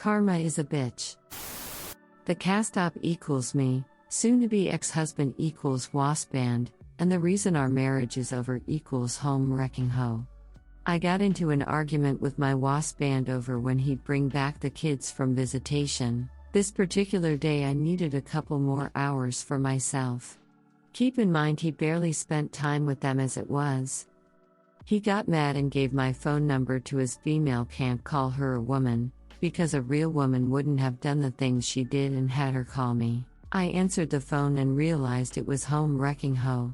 Karma is a bitch. The cast op equals me, soon to be ex-husband equals wasp band, and the reason our marriage is over equals home wrecking hoe. I got into an argument with my wasp band over when he'd bring back the kids from visitation. This particular day I needed a couple more hours for myself. Keep in mind he barely spent time with them as it was. He got mad and gave my phone number to his female, can't call her a woman, because a real woman wouldn't have done the things she did, and had her call me. I answered the phone and realized it was home wrecking hoe.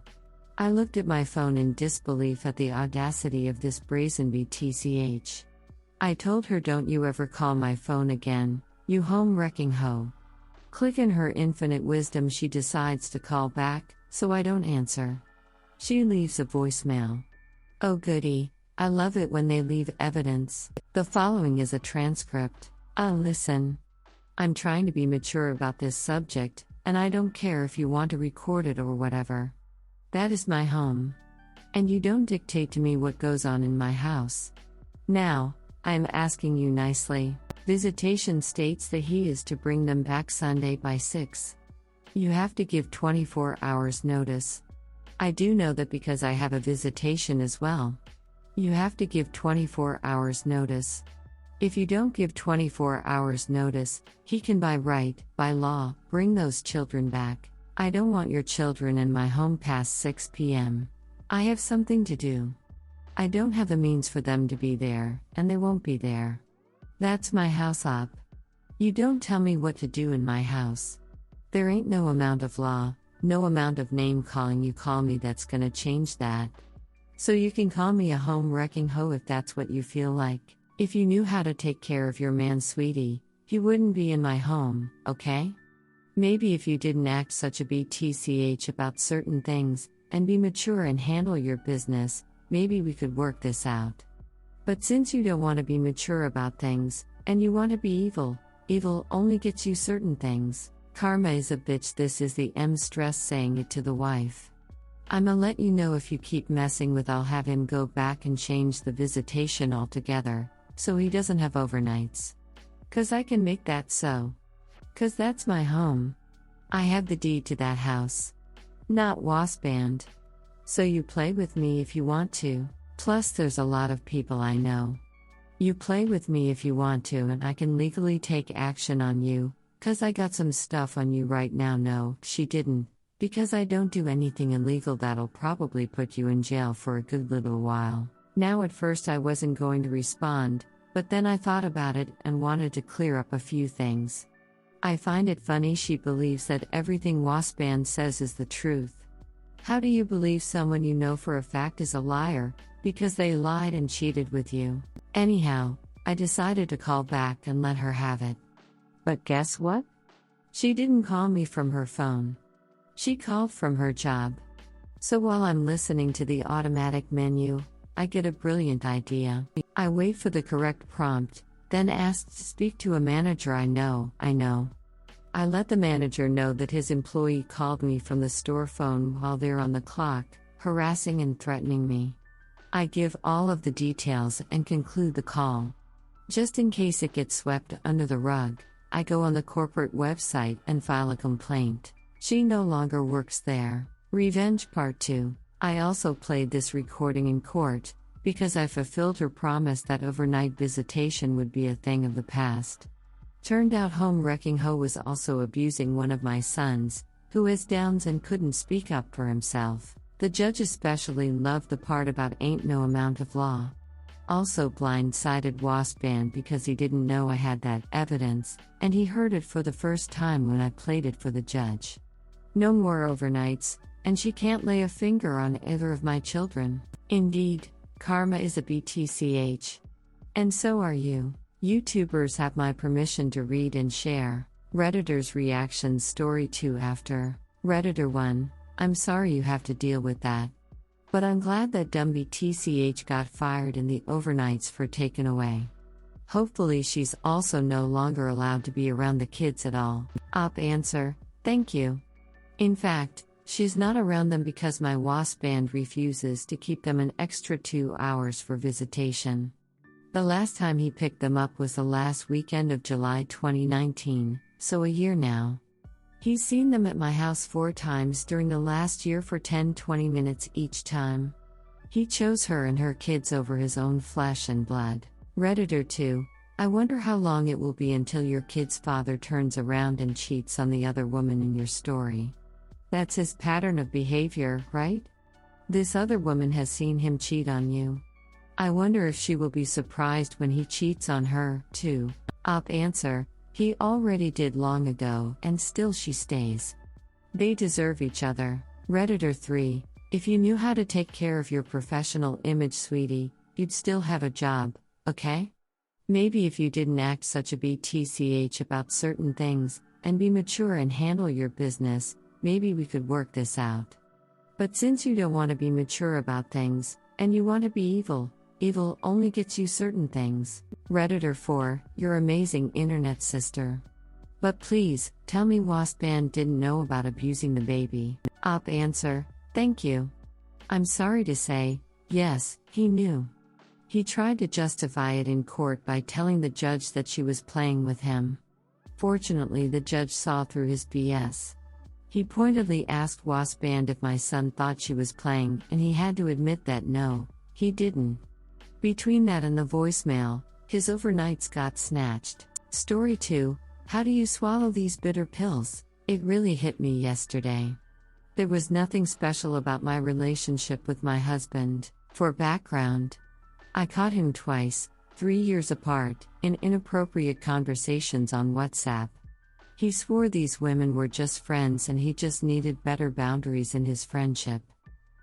I looked at my phone in disbelief at the audacity of this brazen BTCH. I told her, don't you ever call my phone again, you home wrecking hoe. Click, in her infinite wisdom she decides to call back, so I don't answer. She leaves a voicemail. Oh goody, I love it when they leave evidence. The following is a transcript. I'll listen. I'm trying to be mature about this subject, and I don't care if you want to record it or whatever. That is my home. And you don't dictate to me what goes on in my house. Now, I am asking you nicely. Visitation states that he is to bring them back Sunday by 6. You have to give 24 hours notice. I do know that because I have a visitation as well. You have to give 24 hours notice. If you don't give 24 hours notice, he can by law, bring those children back. I don't want your children in my home past 6 p.m. I have something to do. I don't have the means for them to be there, and they won't be there. That's my house op. You don't tell me what to do in my house. There ain't no amount of law, no amount of name calling you call me that's gonna change that. So you can call me a home wrecking hoe if that's what you feel like. If you knew how to take care of your man, sweetie, he wouldn't be in my home, okay? Maybe if you didn't act such a BTCH about certain things, and be mature and handle your business, maybe we could work this out. But since you don't want to be mature about things, and you want to be evil, evil only gets you certain things. Karma is a bitch. This is the M stress saying it to the wife. I'ma let you know if you keep messing with, I'll have him go back and change the visitation altogether, so he doesn't have overnights. 'Cause I can make that so. 'Cause that's my home. I have the deed to that house. Not wasp band. So you play with me if you want to, plus there's a lot of people I know. You play with me if you want to, and I can legally take action on you, 'cause I got some stuff on you right now. No, she didn't, because I don't do anything illegal that'll probably put you in jail for a good little while. Now at first I wasn't going to respond, but then I thought about it and wanted to clear up a few things. I find it funny she believes that everything wasp band says is the truth. How do you believe someone you know for a fact is a liar, because they lied and cheated with you? Anyhow, I decided to call back and let her have it. But guess what? She didn't call me from her phone. She called from her job. So while I'm listening to the automatic menu, I get a brilliant idea. I wait for the correct prompt, then asked to speak to a manager I know. I let the manager know that his employee called me from the store phone while they're on the clock, harassing and threatening me. I give all of the details and conclude the call. Just in case it gets swept under the rug, I go on the corporate website and file a complaint. She no longer works there. Revenge Part 2. I also played this recording in court, because I fulfilled her promise that overnight visitation would be a thing of the past. Turned out home wrecking hoe was also abusing one of my sons, who has Downs and couldn't speak up for himself. The judge especially loved the part about ain't no amount of law. Also blindsided wasp band because he didn't know I had that evidence, and he heard it for the first time when I played it for the judge. No more overnights, and she can't lay a finger on either of my children. Indeed, karma is a BTCH. And so are you. YouTubers have my permission to read and share. Redditor's reactions story 2 after. Redditor 1, I'm sorry you have to deal with that. But I'm glad that dumb BTCH got fired and the overnights for taken away. Hopefully she's also no longer allowed to be around the kids at all. Op answer, thank you. In fact, she's not around them because my wasp band refuses to keep them an extra 2 hours for visitation. The last time he picked them up was the last weekend of July 2019, so a year now. He's seen them at my house 4 times during the last year for 10-20 minutes each time. He chose her and her kids over his own flesh and blood. Redditor 2, I wonder how long it will be until your kid's father turns around and cheats on the other woman in your story. That's his pattern of behavior, right? This other woman has seen him cheat on you. I wonder if she will be surprised when he cheats on her, too. Op answer, he already did long ago and still she stays. They deserve each other. Redditor 3, if you knew how to take care of your professional image, sweetie, you'd still have a job, okay? Maybe if you didn't act such a BTCH about certain things, and be mature and handle your business, maybe we could work this out. But since you don't want to be mature about things, and you want to be evil, evil only gets you certain things. Redditor 4, your amazing internet sister. But please, tell me Waspband didn't know about abusing the baby. Op answer, thank you. I'm sorry to say, yes, he knew. He tried to justify it in court by telling the judge that she was playing with him. Fortunately, the judge saw through his BS. He pointedly asked Waspband if my son thought she was playing, and he had to admit that no, he didn't. Between that and the voicemail, his overnights got snatched. Story 2, how do you swallow these bitter pills? It really hit me yesterday. There was nothing special about my relationship with my husband. For background, I caught him twice, 3 years apart, in inappropriate conversations on WhatsApp. He swore these women were just friends and he just needed better boundaries in his friendship.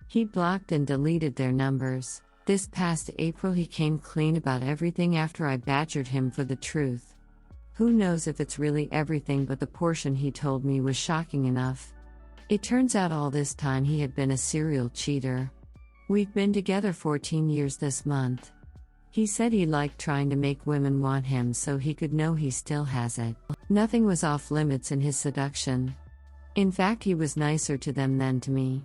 He blocked and deleted their numbers. This past April he came clean about everything after I badgered him for the truth. Who knows if it's really everything, but the portion he told me was shocking enough. It turns out all this time he had been a serial cheater. We've been together 14 years this month. He said he liked trying to make women want him so he could know he still has it. Nothing was off limits in his seduction. In fact, he was nicer to them than to me.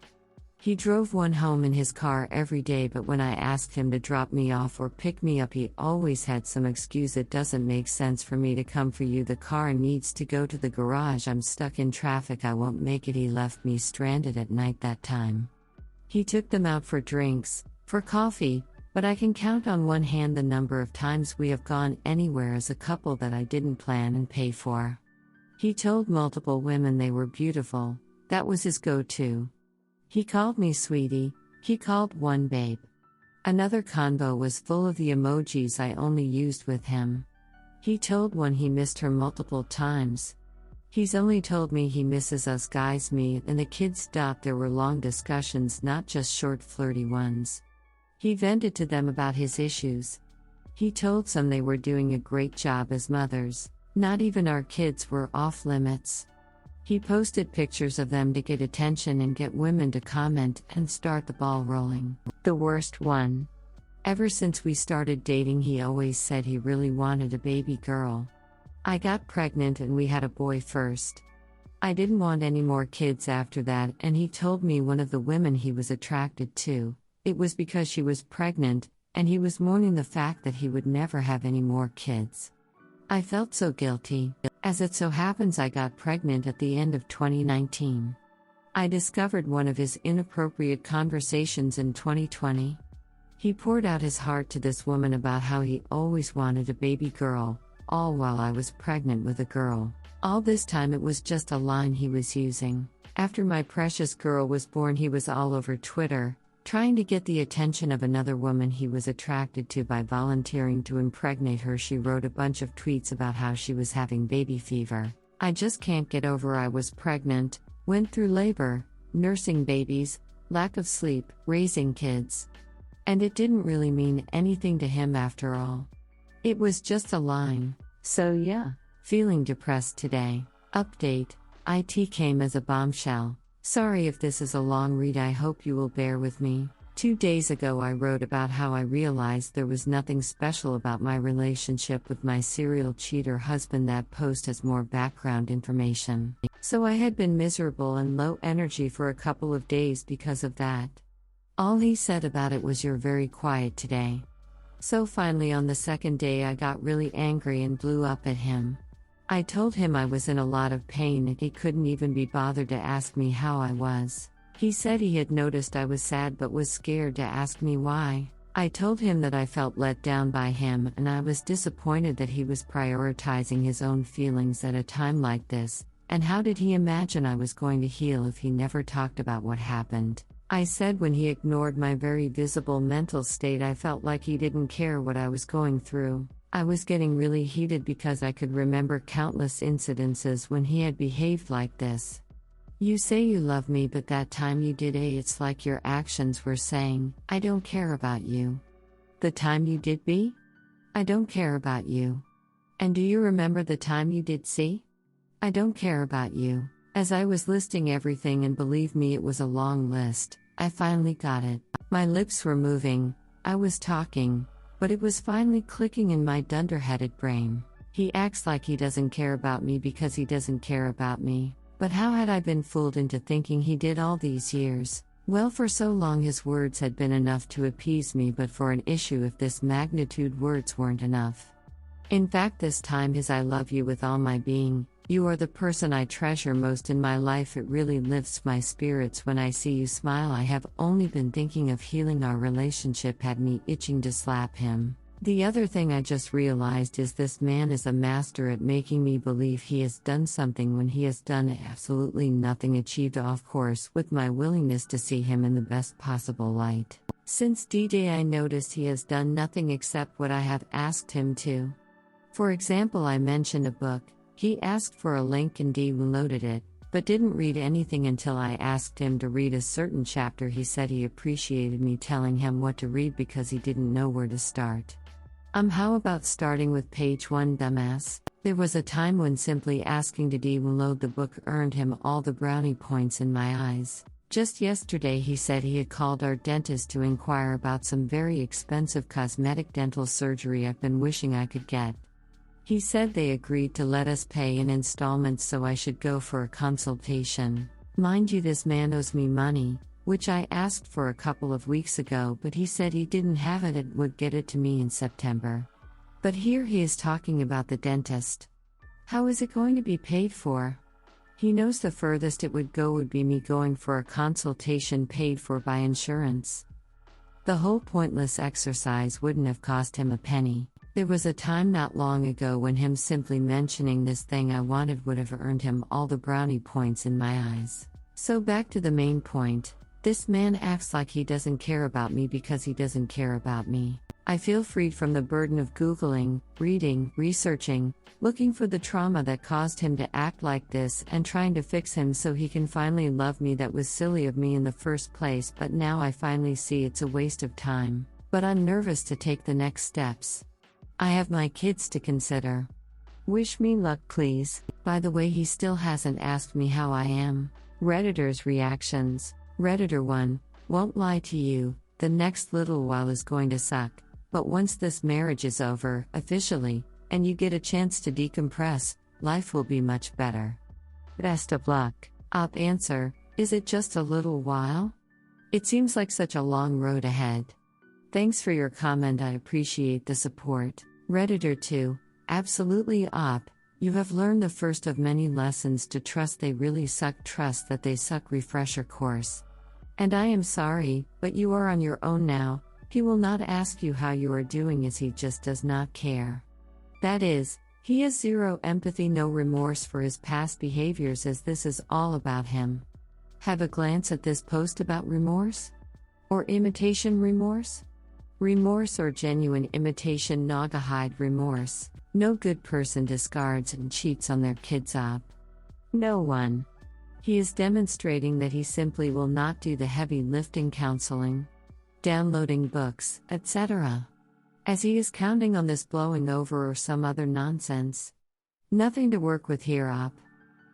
He drove one home in his car every day, but when I asked him to drop me off or pick me up, he always had some excuse. It doesn't make sense for me to come for you. The car needs to go to the garage. I'm stuck in traffic. I won't make it. He left me stranded at night that time. He took them out for drinks, for coffee, but I can count on one hand the number of times we have gone anywhere as a couple that I didn't plan and pay for. He told multiple women they were beautiful. That was his go-to. He called me sweetie, he called one babe. Another convo was full of the emojis I only used with him. He told one he missed her multiple times. He's only told me he misses us guys, me and the kids. There were long discussions, not just short flirty ones. He vented to them about his issues. He told some they were doing a great job as mothers. Not even our kids were off limits. He posted pictures of them to get attention and get women to comment and start the ball rolling. The worst one. Ever since we started dating, he always said he really wanted a baby girl. I got pregnant and we had a boy first. I didn't want any more kids after that, and he told me one of the women he was attracted to, it was because she was pregnant, and he was mourning the fact that he would never have any more kids. I felt so guilty. As it so happens, I got pregnant at the end of 2019. I discovered one of his inappropriate conversations in 2020. He poured out his heart to this woman about how he always wanted a baby girl, all while I was pregnant with a girl. All this time it was just a line he was using. After my precious girl was born, he was all over Twitter, trying to get the attention of another woman he was attracted to by volunteering to impregnate her. She wrote a bunch of tweets about how she was having baby fever. I just can't get over I was pregnant, went through labor, nursing babies, lack of sleep, raising kids. And it didn't really mean anything to him after all. It was just a line. So yeah, feeling depressed today. Update, IT came as a bombshell. Sorry if this is a long read, I hope you will bear with me. 2 days ago I wrote about how I realized there was nothing special about my relationship with my serial cheater husband. That post has more background information. So I had been miserable and low energy for a couple of days because of that. All he said about it was, "You're very quiet today." So finally on the second day I got really angry and blew up at him. I told him I was in a lot of pain and he couldn't even be bothered to ask me how I was. He said he had noticed I was sad but was scared to ask me why. I told him that I felt let down by him and I was disappointed that he was prioritizing his own feelings at a time like this, and how did he imagine I was going to heal if he never talked about what happened. I said when he ignored my very visible mental state I felt like he didn't care what I was going through. I was getting really heated because I could remember countless incidences when he had behaved like this. You say you love me but that time you did A, it's like your actions were saying, I don't care about you. The time you did B? I don't care about you. And do you remember the time you did C? I don't care about you. As I was listing everything, and believe me it was a long list, I finally got it. My lips were moving, I was talking, but it was finally clicking in my dunderheaded brain. He acts like he doesn't care about me because he doesn't care about me. But how had I been fooled into thinking he did all these years? Well, for so long his words had been enough to appease me, but for an issue of this magnitude words weren't enough. In fact, this time his I love you with all my being, you are the person I treasure most in my life, it really lifts my spirits when I see you smile. I have only been thinking of healing our relationship had me itching to slap him. The other thing I just realized is this man is a master at making me believe he has done something when he has done absolutely nothing, achieved off course with my willingness to see him in the best possible light. Since D-Day I noticed he has done nothing except what I have asked him to. For example, I mentioned a book, he asked for a link and downloaded it, but didn't read anything until I asked him to read a certain chapter. He said he appreciated me telling him what to read because he didn't know where to start. How about starting with page 1, dumbass? There was a time when simply asking to download the book earned him all the brownie points in my eyes. Just yesterday he said he had called our dentist to inquire about some very expensive cosmetic dental surgery I've been wishing I could get. He said they agreed to let us pay in installments so I should go for a consultation. Mind you, this man owes me money, which I asked for a couple of weeks ago, but he said he didn't have it and would get it to me in September. But here he is talking about the dentist. How is it going to be paid for? He knows the furthest it would go would be me going for a consultation paid for by insurance. The whole pointless exercise wouldn't have cost him a penny. There was a time not long ago when him simply mentioning this thing I wanted would have earned him all the brownie points in my eyes. So back to the main point. This man acts like he doesn't care about me because he doesn't care about me. I feel freed from the burden of Googling, reading, researching, looking for the trauma that caused him to act like this and trying to fix him so he can finally love me. That was silly of me in the first place, but now I finally see it's a waste of time. But I'm nervous to take the next steps. I have my kids to consider. Wish me luck, please. By the way, he still hasn't asked me how I am. Redditors' reactions. Redditor 1, won't lie to you, the next little while is going to suck, but once this marriage is over, officially, and you get a chance to decompress, life will be much better. Best of luck. Op answer, is it just a little while? It seems like such a long road ahead. Thanks for your comment, I appreciate the support. Redditor 2, absolutely op, you have learned the first of many lessons to trust they really suck, trust that they suck, refresher course. And I am sorry, but you are on your own now. He will not ask you how you are doing as he just does not care. That is, he has zero empathy, no remorse for his past behaviors, as this is all about him. Have a glance at this post about remorse? Or imitation remorse? Remorse or genuine imitation naga hide remorse. No good person discards and cheats on their kids up. No one. He is demonstrating that he simply will not do the heavy lifting, counseling, downloading books, etc. As he is counting on this blowing over or some other nonsense. Nothing to work with here, op.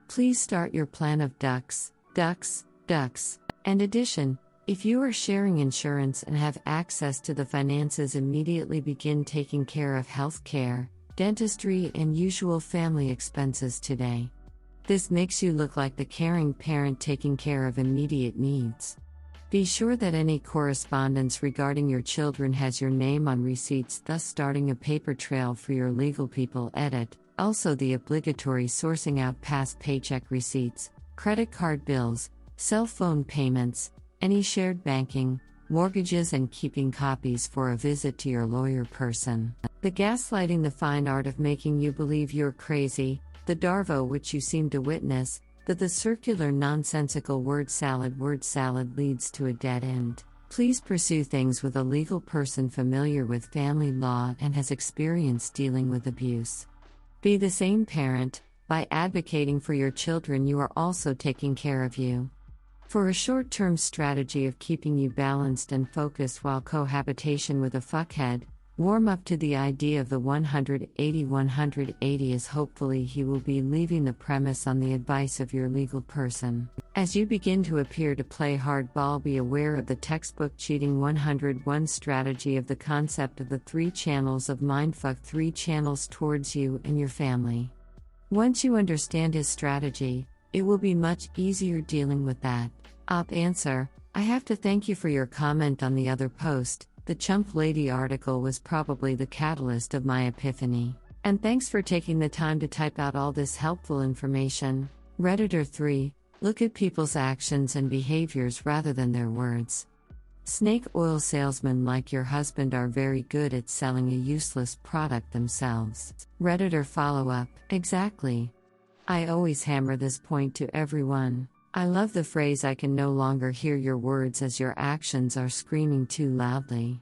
Please start your plan of ducks. And addition, if you are sharing insurance and have access to the finances, immediately begin taking care of health care, dentistry, and usual family expenses today. This makes you look like the caring parent taking care of immediate needs. Be sure that any correspondence regarding your children has your name on receipts, thus starting a paper trail for your legal people. Edit. Also, the obligatory sourcing out past paycheck receipts, credit card bills, cell phone payments, any shared banking, mortgages, and keeping copies for a visit to your lawyer person. The gaslighting, the fine art of making you believe you're crazy, the Darvo which you seem to witness, that the circular nonsensical word salad leads to a dead end. Please pursue things with a legal person familiar with family law and has experience dealing with abuse. Be the same parent. By advocating for your children, you are also taking care of you. For a short-term strategy of keeping you balanced and focused while cohabitation with a fuckhead, warm up to the idea of the 180. 180 is hopefully he will be leaving the premise on the advice of your legal person. As you begin to appear to play hardball, be aware of the textbook cheating 101 strategy of the concept of the 3 channels of mindfuck, 3 channels towards you and your family. Once you understand his strategy, it will be much easier dealing with that. Answer: I have to thank you for your comment on the other post. The Chump Lady article was probably the catalyst of my epiphany. And thanks for taking the time to type out all this helpful information. Redditor 3, look at people's actions and behaviors rather than their words. Snake oil salesmen like your husband are very good at selling a useless product themselves. Redditor follow-up: exactly. I always hammer this point to everyone. I love the phrase "I can no longer hear your words as your actions are screaming too loudly."